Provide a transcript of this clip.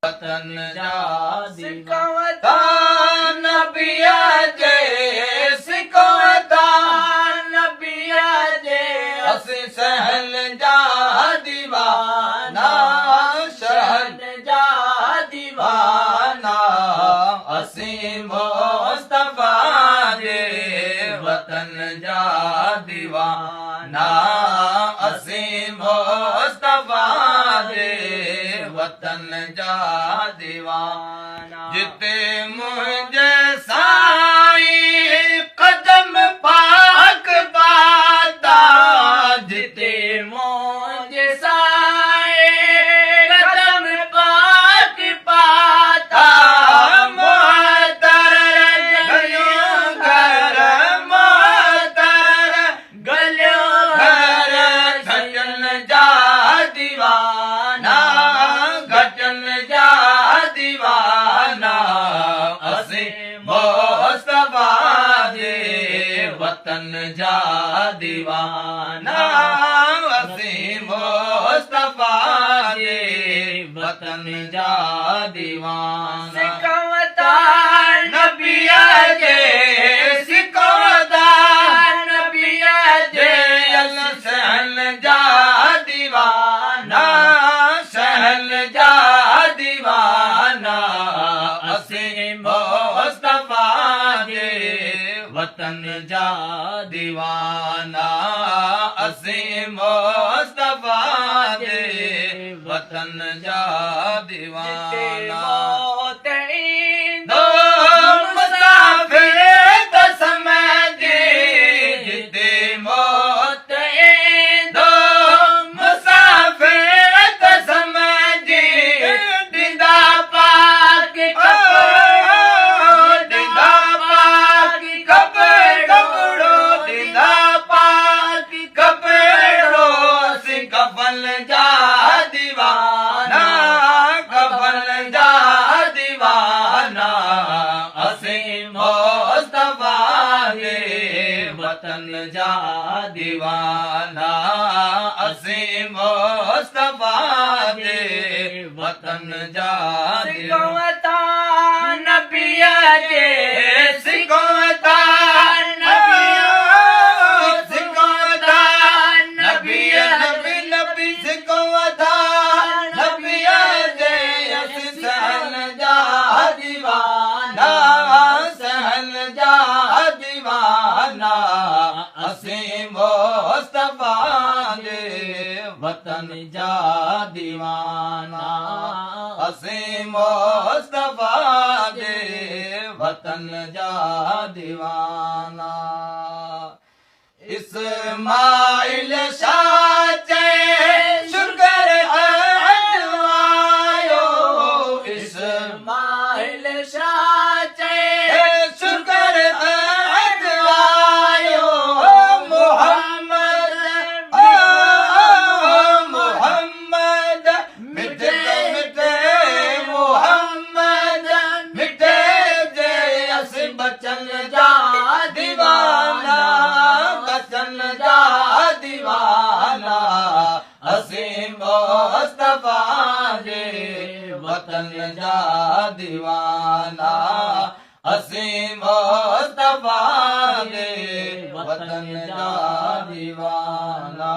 वतन जा सिकवता नबिया जे सिकवता नबिया जे असी सहल जा दीवाना शहन जा दीवाना असी मुस्तफा जे वतन जा दीवाना असी मुस्तफा जे वतन जा दीवाना जिते मुझे साईं कदम पाक पाता जिते मुझे साईं कदम पाक पाता मोहतर गलियों घर मोहतर गलियों घर घटन जा दीवाना घटन जा दीवाना असी मुस्तफा जे वतन जा दीवाना असी मुस्तफा जे वतन जा दीवाना सिकवता नबिया जे सिकवता नबिया जे सहल जा दीवाना सहल जा दीवाना असी मुस्तफा जे वतन जा दीवाना असी मुस्तफा जे वतन जा दीवाना दो मुसाफिर तो समझे जिते मौत दो मुसाफिर तो समझे दिदा पाक दिदा पाक कपड़ो दिदा पाक कपड़ो सी कफन जा दीवाना कफन जा दीवाना असी मुस्तफा जे वतन जा दीवाना असी मुस्तफा जे वतन जा सिकवता नबिया जे सिकवता नबिया सिकवता नबिया नबी नबी सिकवता नबिया जे असी सहल जा दीवाना सहल जा दीवाना असी मुस्तफा जे वतन जा दीवाना असी मुस्तफा जे वतन जा दीवाना इस्माइल शाह चे शुक्र अजवायो इस्माइल शाह चे शुक्र अजवायो मोहम्मद मोहम्मद मिठे मिठे मोहम्मद मिठे जे असी बचन जा दीवाना बचन जा दीवाना असी मुस्तफा जे वतन जा दीवाना असी मुस्तफा जे वतन जा दीवाना